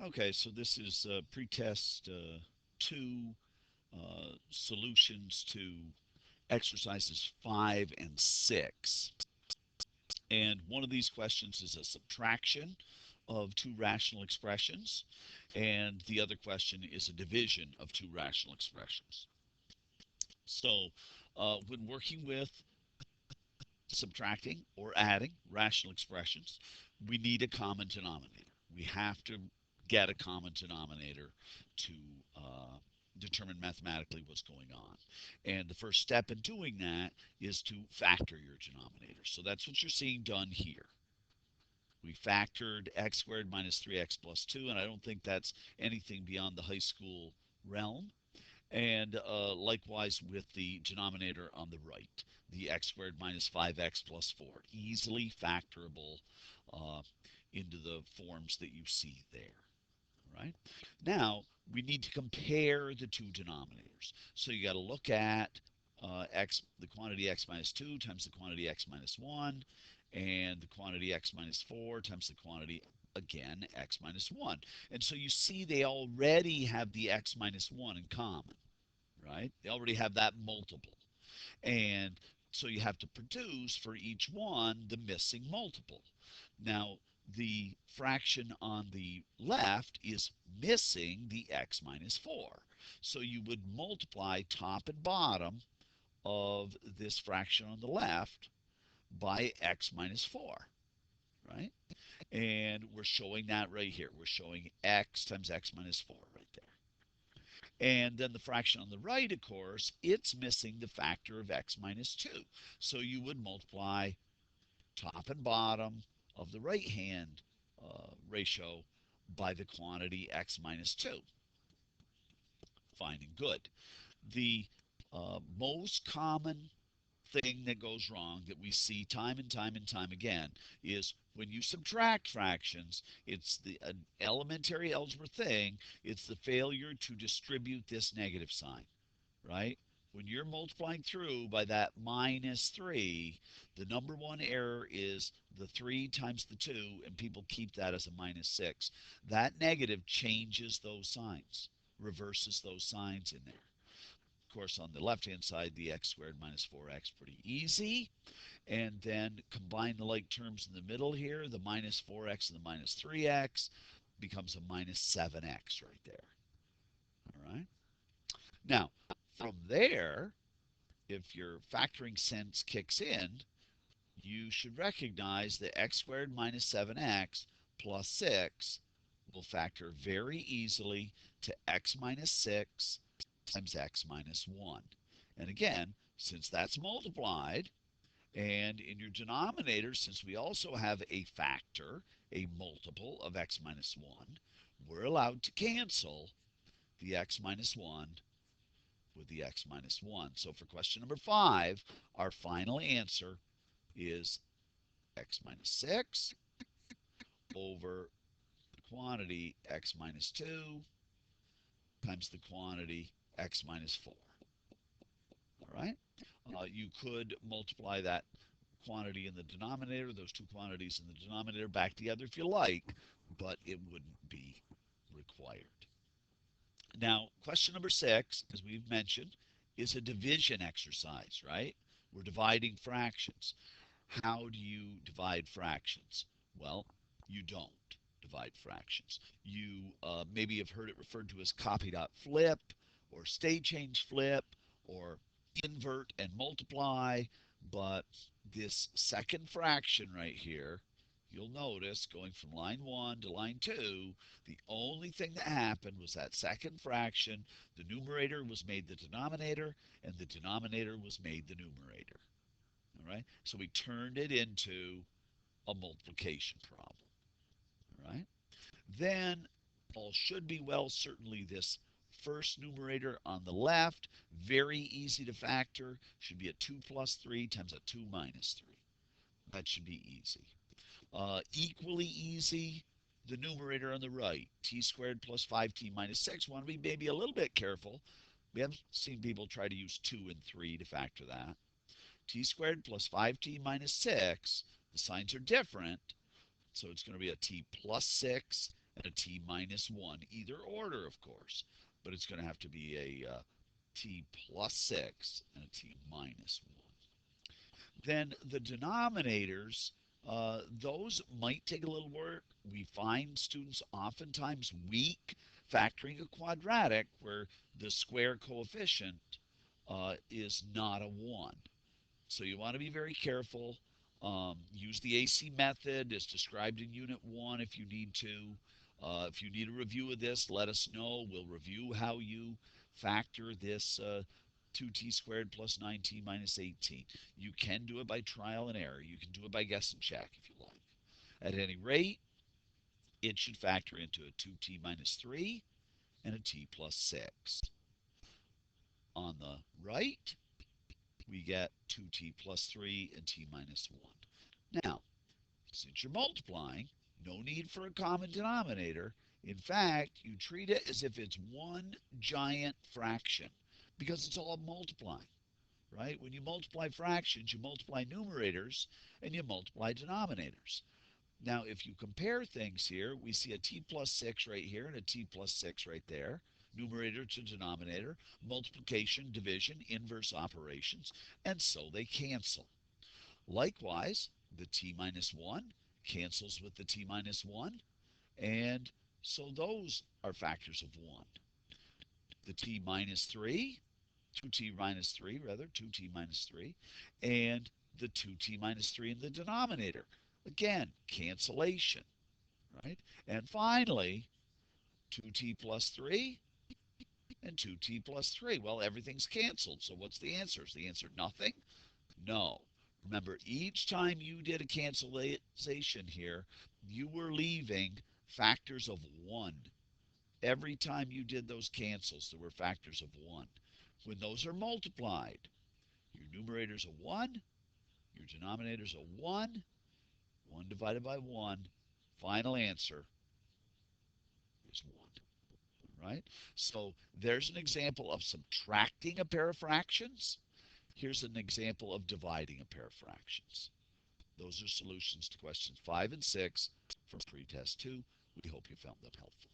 Okay, so this is pretest 2 solutions to exercises 5 and 6. And one of these questions is a subtraction of two rational expressions, and the other question is a division of two rational expressions. So when working with subtracting or adding rational expressions, we need a common denominator. We have to get a common denominator to determine mathematically what's going on. And the first step in doing that is to factor your denominator. So that's what you're seeing done here. We factored x squared minus 3x plus 2, and I don't think that's anything beyond the high school realm. And likewise with the denominator on the right, the x squared minus 5x plus 4, easily factorable uh, into the forms that you see there. Right? Now, we need to compare the two denominators. So you got to look at the quantity x minus 2 times the quantity x minus 1, and the quantity x minus 4 times the quantity, again, x minus 1. And so you see they already have the x minus 1 in common, right? They already have that multiple. And so you have to produce for each one the missing multiple. Now, the fraction on the left is missing the x minus 4. So you would multiply top and bottom of this fraction on the left by x minus 4, right? And we're showing that right here. We're showing x times x minus 4 right there. And then the fraction on the right, of course, it's missing the factor of x minus 2. So you would multiply top and bottom of the right-hand ratio by the quantity x minus 2. Fine and good. The most common thing that goes wrong that we see time and time and time again is when you subtract fractions, it's the elementary algebra thing, it's the failure to distribute this negative sign, right? When you're multiplying through by that minus 3, the number one error is the 3 times the 2, and people keep that as a minus 6. That negative changes those signs, reverses those signs in there. Of course, on the left-hand side, the x squared minus 4x, pretty easy. And then combine the like terms in the middle here, the minus 4x and the minus 3x becomes a minus 7x right there. All right. Now, from there, if your factoring sense kicks in, you should recognize that x squared minus 7x plus 6 will factor very easily to x minus 6 times x minus 1. And again, since that's multiplied, and in your denominator, since we also have a factor, a multiple of x minus 1, we're allowed to cancel the x minus 1 with the x minus 1. So for question number 5, our final answer is x minus 6 over the quantity x minus 2 times the quantity x minus 4. All right? You could multiply that quantity in the denominator, those two quantities in the denominator back together if you like, but it wouldn't be required. Now, question number 6, as we've mentioned, is a division exercise, right? We're dividing fractions. How do you divide fractions? Well, you don't divide fractions. You maybe have heard it referred to as copy dot flip or state change flip or invert and multiply, but this second fraction right here, you'll notice going from line 1 to line 2, the only thing that happened was that second fraction, the numerator was made the denominator, and the denominator was made the numerator. All right, so we turned it into a multiplication problem. All right, then all should be well. Certainly this first numerator on the left, very easy to factor, should be a 2 plus 3 times a 2 minus 3. That should be easy. Equally easy, the numerator on the right, t squared plus 5t minus 6. Want to be maybe a little bit careful. We haven't seen people try to use 2 and 3 to factor that. T squared plus 5t minus 6, the signs are different, so it's going to be a t plus 6 and a t minus 1, either order, of course, but it's going to have to be a t plus 6 and a t minus 1. Then the denominators, those might take a little work. We find students oftentimes weak factoring a quadratic where the square coefficient is not a 1. So you want to be very careful. Use the AC method as described in Unit 1 if you need to. If you need a review of this, let us know. We'll review how you factor this 2t squared plus 9t minus 18. You can do it by trial and error. You can do it by guess and check if you like. At any rate, it should factor into a 2t minus 3 and a t plus 6. On the right, we get 2t plus 3 and t minus 1. Now, since you're multiplying, no need for a common denominator. In fact, you treat it as if it's one giant fraction because it's all multiplying, right? When you multiply fractions, you multiply numerators and you multiply denominators. Now, if you compare things here, we see a t plus 6 right here and a t plus 6 right there. Numerator to denominator, multiplication, division, inverse operations, and so they cancel. Likewise, the t minus 1 cancels with the t minus 1, and so those are factors of 1. The t minus 3, 2t minus 3, rather, 2t minus 3, and the 2t minus 3 in the denominator. Again, cancellation, right? And finally, 2t plus 3 and 2t plus 3. Well, everything's canceled, so what's the answer? Is the answer nothing? No. Remember, each time you did a cancellation here, you were leaving factors of 1. Every time you did those cancels, there were factors of 1. When those are multiplied, your numerator's a 1, your denominator's a 1, 1 divided by 1, final answer is 1. Right? So there's an example of subtracting a pair of fractions. Here's an example of dividing a pair of fractions. Those are solutions to questions 5 and 6 from pretest 2. We hope you found them helpful.